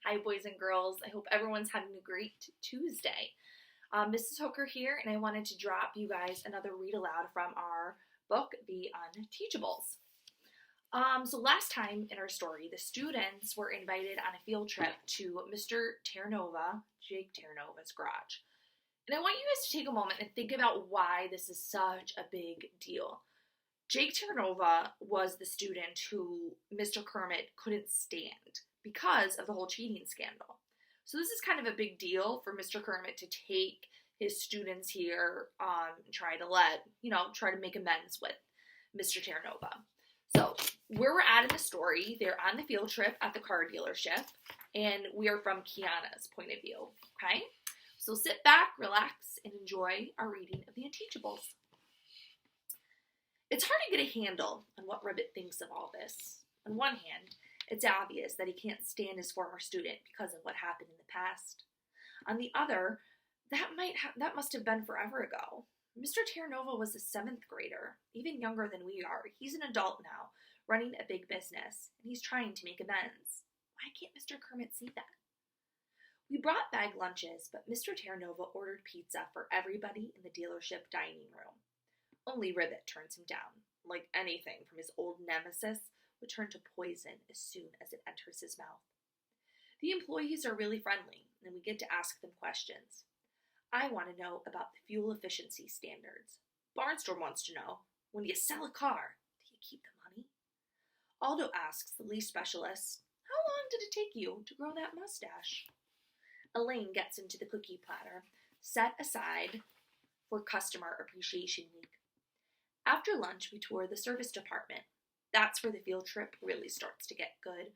Hi, boys and girls. I hope everyone's having a great Tuesday. Mrs. Hooker here, and I wanted to drop you guys another read aloud from our book, The Unteachables. So last time in our story, the students were invited on a field trip to Mr. Terranova, Jake Terranova's garage. And I want you guys to take a moment and think about why this is such a big deal. Jake Terranova was the student who Mr. Kermit couldn't stand because of the whole cheating scandal. So this is kind of a big deal for Mr. Kermit to take his students here and try to make amends with Mr. Terranova. So where we're at in the story, they're on the field trip at the car dealership, and we are from Kiana's point of view, okay? So sit back, relax, and enjoy our reading of The Unteachables. It's hard to get a handle on what Ribbit thinks of all this. On one hand, it's obvious that he can't stand his former student because of what happened in the past. On the other, that must have been forever ago. Mr. Terranova was a 7th grader, even younger than we are. He's an adult now, running a big business, and he's trying to make amends. Why can't Mr. Kermit see that? We brought bag lunches, but Mr. Terranova ordered pizza for everybody in the dealership dining room. Only Ribbit turns him down. Like anything from his old nemesis would turn to poison as soon as it enters his mouth. The employees are really friendly, and we get to ask them questions. I want to know about the fuel efficiency standards. Barnstorm wants to know, when you sell a car, do you keep the money? Aldo asks the lease specialist, how long did it take you to grow that mustache? Elaine gets into the cookie platter, set aside for Customer Appreciation Week. After lunch, we tour the service department. That's where the field trip really starts to get good.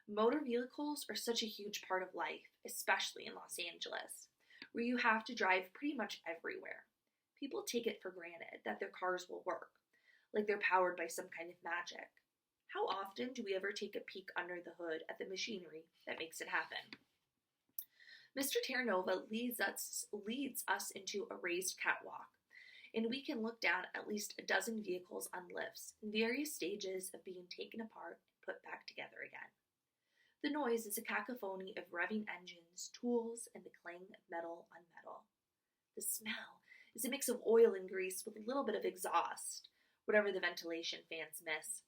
Motor vehicles are such a huge part of life, especially in Los Angeles, where you have to drive pretty much everywhere. People take it for granted that their cars will work, like they're powered by some kind of magic. How often do we ever take a peek under the hood at the machinery that makes it happen? Mr. Terranova leads us into a raised catwalk, and we can look down at least a dozen vehicles on lifts in various stages of being taken apart and put back together again. The noise is a cacophony of revving engines, tools, and the clang of metal on metal. The smell is a mix of oil and grease with a little bit of exhaust, whatever the ventilation fans miss.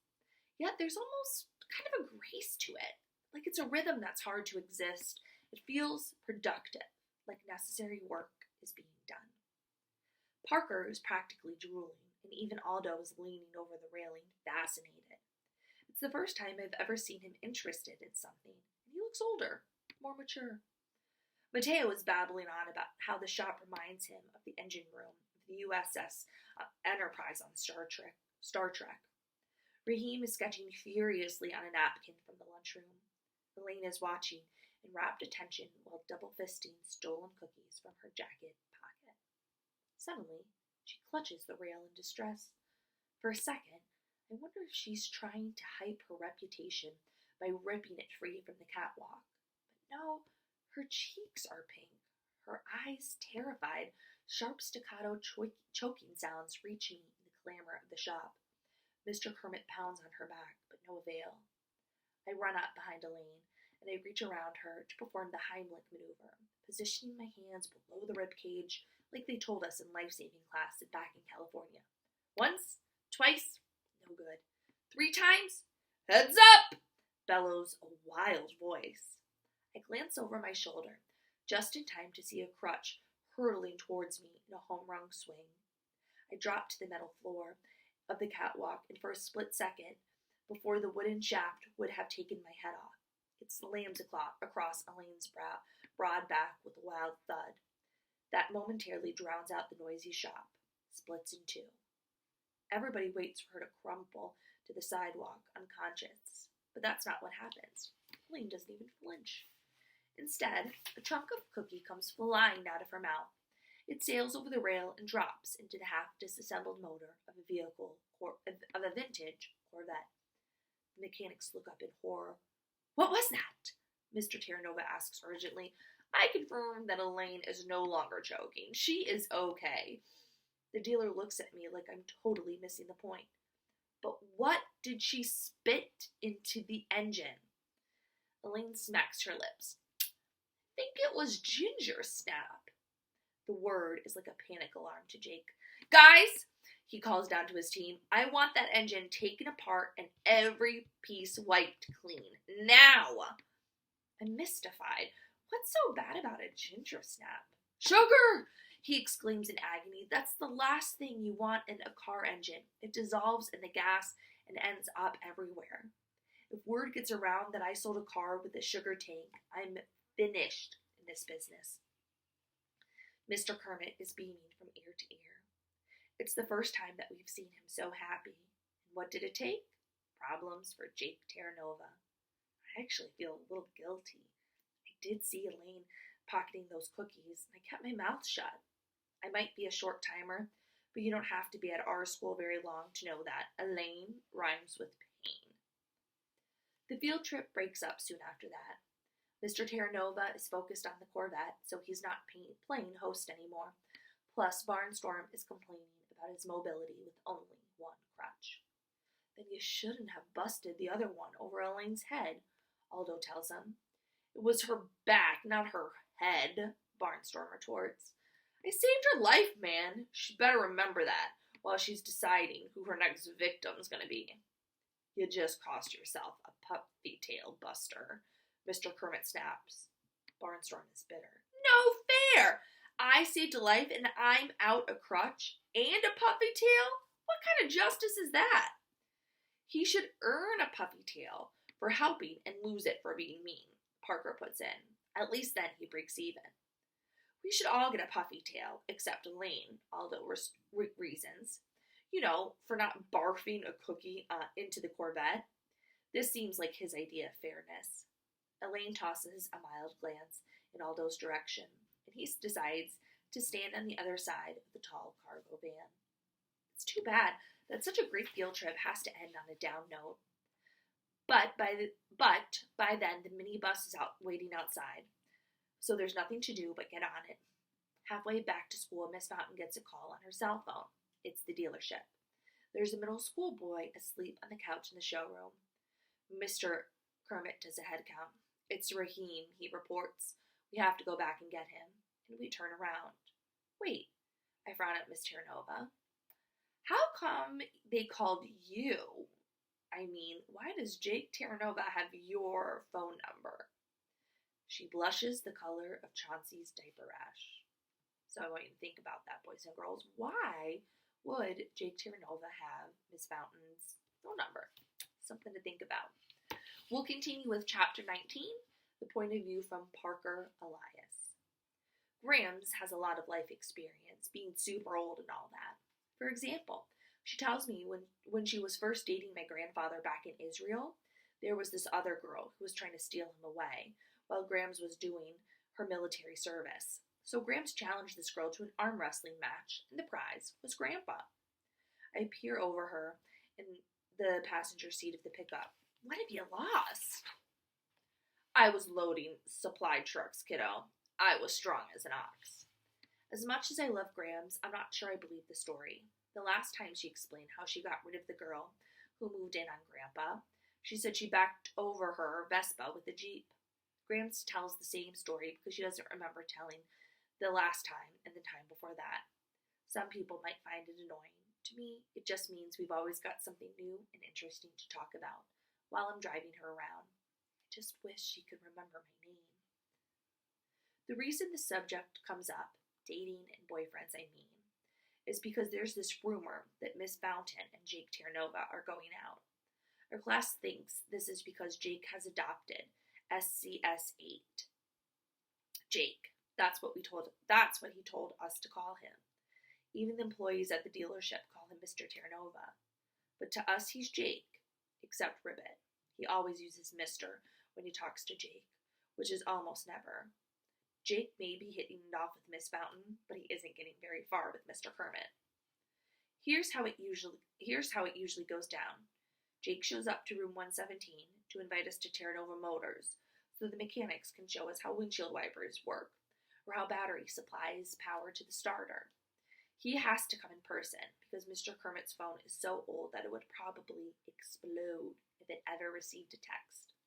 Yet there's almost kind of a grace to it, like it's a rhythm that's hard to exist. It feels productive, like necessary work is being done. Parker is practically drooling, and even Aldo is leaning over the railing, fascinated. It's the first time I've ever seen him interested in something, and he looks older, more mature. Mateo is babbling on about how the shop reminds him of the engine room of the USS Enterprise on Star Trek. Raheem is sketching furiously on a napkin from the lunchroom. Elaine is watching in rapt attention while double-fisting stolen cookies from her jacket pocket. Suddenly, she clutches the rail in distress. For a second, I wonder if she's trying to hype her reputation by ripping it free from the catwalk. But no, her cheeks are pink, her eyes terrified, sharp staccato choking sounds reaching in the clamor of the shop. Mr. Kermit pounds on her back, but no avail. I run up behind Elaine, and I reach around her to perform the Heimlich maneuver, positioning my hands below the ribcage like they told us in life-saving class back in California. Once, twice, no good. 3 times, heads up, bellows a wild voice. I glance over my shoulder, just in time to see a crutch hurtling towards me in a home-run swing. I drop to the metal floor of the catwalk, and for a split second, before the wooden shaft would have taken my head off, it slams across Elaine's broad back with a wild thud. That momentarily drowns out the noisy shop, splits in 2. Everybody waits for her to crumple to the sidewalk, unconscious. But that's not what happens. Elaine doesn't even flinch. Instead, a chunk of cookie comes flying out of her mouth. It sails over the rail and drops into the half-disassembled motor of a vintage Corvette. The mechanics look up in horror. What was that? Mr. Terranova asks urgently. I confirm that Elaine is no longer choking. She is okay. The dealer looks at me like I'm totally missing the point. But what did she spit into the engine? Elaine smacks her lips. think it was Ginger Snap. The word is like a panic alarm to Jake. Guys, he calls down to his team, I want that engine taken apart and every piece wiped clean. Now! I'm mystified. What's so bad about a Ginger Snap? Sugar! He exclaims in agony. That's the last thing you want in a car engine. It dissolves in the gas and ends up everywhere. If word gets around that I sold a car with a sugar tank, I'm finished in this business. Mr. Kermit is beaming from ear to ear. It's the first time that we've seen him so happy. And what did it take? Problems for Jake Terranova. I actually feel a little guilty. I did see Elaine pocketing those cookies, and I kept my mouth shut. I might be a short timer, but you don't have to be at our school very long to know that Elaine rhymes with pain. The field trip breaks up soon after that. Mr. Terranova is focused on the Corvette, so he's not playing host anymore. Plus, Barnstorm is complaining about his mobility with only one crutch. Then you shouldn't have busted the other one over Elaine's head, Aldo tells him. It was her back, not her head, Barnstorm retorts. I saved her life, man. She better remember that while she's deciding who her next victim's gonna be. You just cost yourself a puppy tail buster, Mr. Kermit snaps. Barnstorm is bitter. No fair! I saved a life and I'm out a crutch and a puppy tail? What kind of justice is that? He should earn a puppy tail for helping and lose it for being mean, Parker puts in. At least then he breaks even. We should all get a puffy tail, except Elaine, Aldo reasons. You know, for not barfing a cookie into the Corvette. This seems like his idea of fairness. Elaine tosses a mild glance in Aldo's direction, and he decides to stand on the other side of the tall cargo van. It's too bad that such a great field trip has to end on a down note. But by then, the minibus is out waiting outside. So there's nothing to do but get on it. Halfway back to school, Miss Fountain gets a call on her cell phone. It's the dealership. There's a middle school boy asleep on the couch in the showroom. Mr. Kermit does a head count. It's Raheem, he reports. We have to go back and get him. And we turn around. Wait, I frown at Miss Terranova. How come they called you? I mean, why does Jake Terranova have your phone number? She blushes the color of Chauncey's diaper rash. So I want you to think about that, boys and girls. Why would Jake Terranova have Miss Fountain's phone number? Something to think about. We'll continue with Chapter 19, the point of view from Parker Elias. Grams has a lot of life experience, being super old and all that. For example, she tells me when she was first dating my grandfather back in Israel, there was this other girl who was trying to steal him away, while Grams was doing her military service. So Grams challenged this girl to an arm wrestling match, and the prize was Grandpa. I peer over her in the passenger seat of the pickup. What have you lost? I was loading supply trucks, kiddo. I was strong as an ox. As much as I love Grams, I'm not sure I believe the story. The last time she explained how she got rid of the girl who moved in on Grandpa, she said she backed over her Vespa with a Jeep. Grams tells the same story because she doesn't remember telling the last time and the time before that. Some people might find it annoying. To me, it just means we've always got something new and interesting to talk about while I'm driving her around. I just wish she could remember my name. The reason the subject comes up, dating and boyfriends I mean, is because there's this rumor that Miss Fountain and Jake Terranova are going out. Our class thinks this is because Jake has adopted SCS8. Jake. That's what he told us to call him. Even the employees at the dealership call him Mr. Terranova. But to us, he's Jake, except Ribbit. He always uses Mr. when he talks to Jake, which is almost never. Jake may be hitting it off with Miss Fountain, but he isn't getting very far with Mr. Kermit. Here's how it usually goes down. Jake shows up to room 117 to invite us to Terranova Motors, so the mechanics can show us how windshield wipers work, or how battery supplies power to the starter. He has to come in person, because Mr. Kermit's phone is so old that it would probably explode if it ever received a text.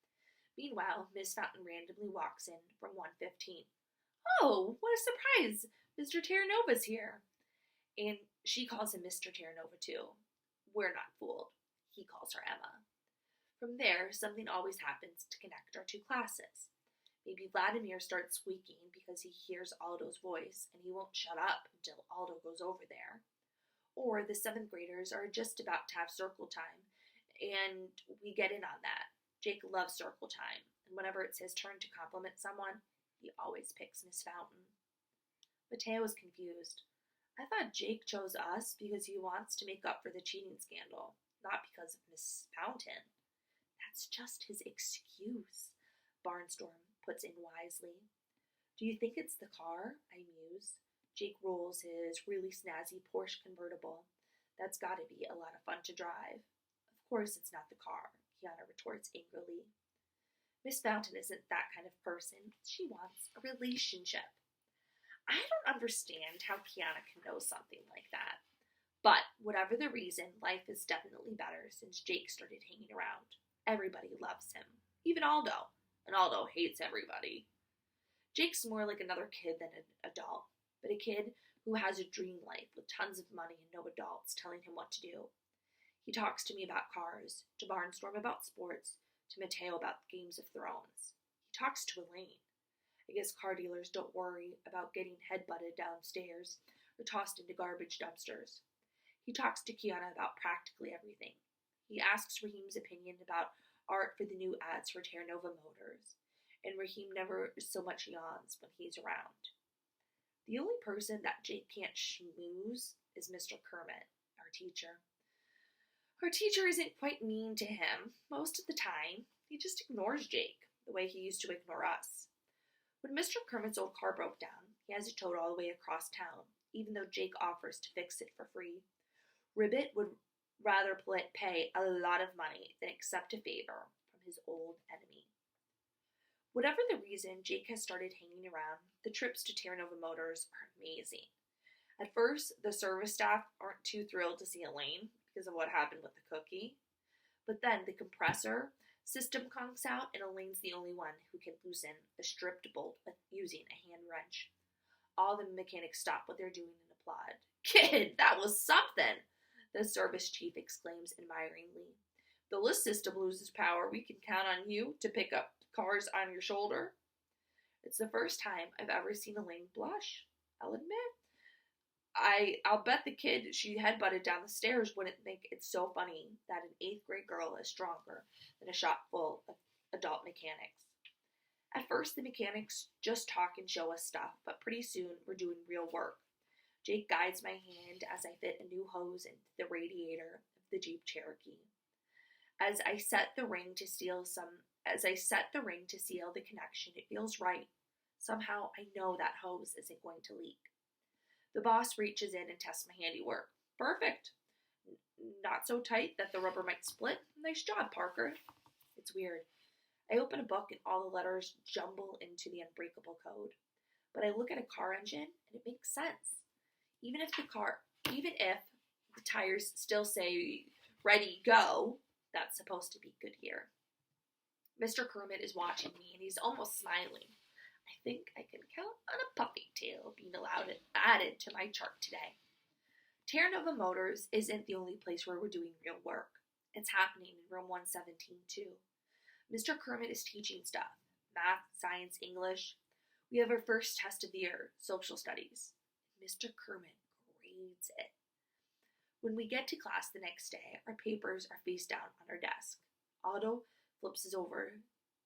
Meanwhile, Miss Fountain randomly walks in from 115. Oh, what a surprise! Mr. Terranova's here. And she calls him Mr. Terranova too. We're not fooled. He calls her Emma. From there, something always happens to connect our two classes. Maybe Vladimir starts squeaking because he hears Aldo's voice and he won't shut up until Aldo goes over there. Or the 7th graders are just about to have circle time and we get in on that. Jake loves circle time, and whenever it's his turn to compliment someone, he always picks Miss Fountain. Mateo is confused. I thought Jake chose us because he wants to make up for the cheating scandal, not because of Miss Fountain. That's just his excuse, Barnstorm puts in wisely. Do you think it's the car? I muse. Jake rolls his really snazzy Porsche convertible. That's gotta be a lot of fun to drive. Of course it's not the car, Kiana retorts angrily. Miss Fountain isn't that kind of person. She wants a relationship. I don't understand how Kiana can know something like that. But whatever the reason, life is definitely better since Jake started hanging around. Everybody loves him, even Aldo, and Aldo hates everybody. Jake's more like another kid than an adult, but a kid who has a dream life with tons of money and no adults telling him what to do. He talks to me about cars, to Barnstorm about sports, to Mateo about Games of Thrones. He talks to Elaine. I guess car dealers don't worry about getting headbutted downstairs or tossed into garbage dumpsters. He talks to Kiana about practically everything. He asks Raheem's opinion about art for the new ads for Terranova Motors, and Raheem never so much yawns when he's around. The only person that Jake can't schmooze is Mr. Kermit, our teacher. Our teacher isn't quite mean to him most of the time. He just ignores Jake, the way he used to ignore us. When Mr. Kermit's old car broke down, he has it towed all the way across town, even though Jake offers to fix it for free. Ribbit would rather pay a lot of money than accept a favor from his old enemy. Whatever the reason, Jake has started hanging around. The trips to Terranova Motors are amazing. At first, the service staff aren't too thrilled to see Elaine because of what happened with the cookie. But then the compressor system conks out, and Elaine's the only one who can loosen a stripped bolt using a hand wrench. All the mechanics stop what they're doing and applaud. Kid, that was something! The service chief exclaims admiringly. If the lift system loses power, we can count on you to pick up cars on your shoulder. It's the first time I've ever seen Elaine blush, I'll admit. I'll bet the kid she headbutted down the stairs wouldn't think it's so funny that an 8th grade girl is stronger than a shop full of adult mechanics. At first, the mechanics just talk and show us stuff, but pretty soon we're doing real work. Jake guides my hand as I fit a new hose into the radiator of the Jeep Cherokee. As I set the ring to seal the connection, it feels right. Somehow I know that hose isn't going to leak. The boss reaches in and tests my handiwork. Perfect. Not so tight that the rubber might split. Nice job, Parker. It's weird. I open a book and all the letters jumble into the unbreakable code. But I look at a car engine and it makes sense. Even if the tires still say ready, go, that's supposed to be good here. Mr. Kermit is watching me and he's almost smiling. I think I can count on a puppy tail being added to my chart today. Terranova Motors isn't the only place where we're doing real work. It's happening in room 117 too. Mr. Kermit is teaching stuff. Math, science, English. We have our first test of the year, social studies. Mr. Kermit grades it. When we get to class the next day, our papers are face down on our desk. Aldo flips us over.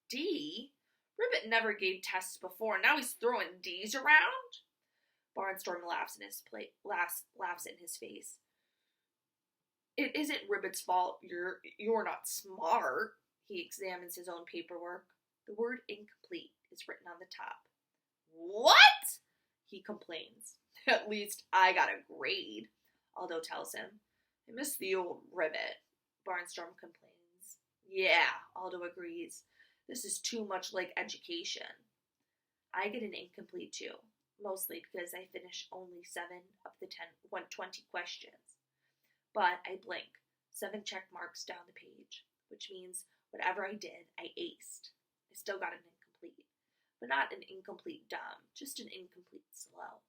D? Ribbit never gave tests before. Now he's throwing D's around? Barnstorm laughs in his face. It isn't Ribbit's fault. You're not smart. He examines his own paperwork. The word incomplete is written on the top. What? He complains. At least I got a grade, Aldo tells him. I miss the old Ribbit, Barnstorm complains. Yeah, Aldo agrees. This is too much like education. I get an incomplete too, mostly because I finish only 7 of the 20 questions. But I blink, 7 check marks down the page, which means whatever I did, I aced. I still got an incomplete, but not an incomplete dumb, just an incomplete slow.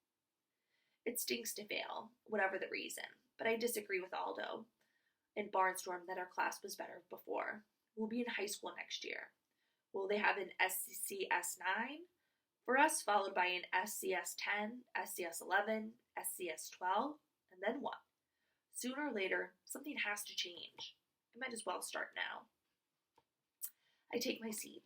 It stinks to fail, whatever the reason, but I disagree with Aldo and Barnstorm that our class was better before. We'll be in high school next year. Will they have an SCS 9 for us, followed by an SCS 10, SCS 11, SCS 12, and then what? Sooner or later, something has to change. I might as well start now. I take my seat.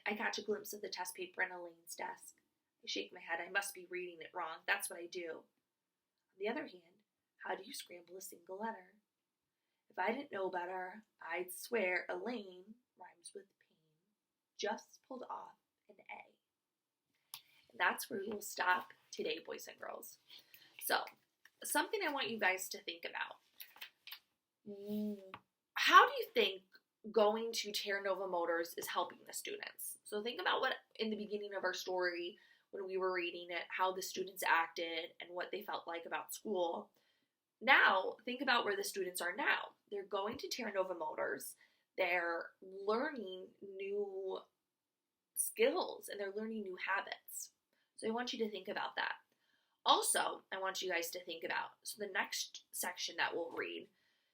I catch a glimpse of the test paper on Elaine's desk. I shake my head. I must be reading it wrong. That's what I do. On the other hand, how do you scramble a single letter? If I didn't know better, I'd swear Elaine rhymes with pain. Just pulled off an A. And that's where we will stop today, boys and girls. So, something I want you guys to think about. How do you think going to Terra Nova Motors is helping the students? So think about what, in the beginning of our story, when we were reading it, how the students acted and what they felt like about school. Now, think about where the students are now. They're going to Terra Nova Motors. They're learning new skills and they're learning new habits. So I want you to think about that. Also, I want you guys to think about, so the next section that we'll read,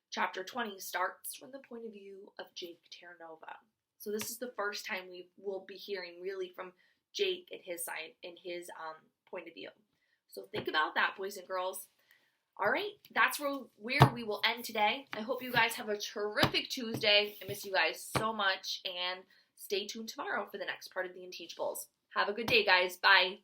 Chapter 20, starts from the point of view of Jake Terra Nova. So this is the first time we will be hearing really from Jake and his side and his point of view. So think about that, boys and girls. All right, that's where we will end today. I hope you guys have a terrific Tuesday. I miss you guys so much, and stay tuned tomorrow for the next part of the Unteachables. Have a good day, guys. Bye.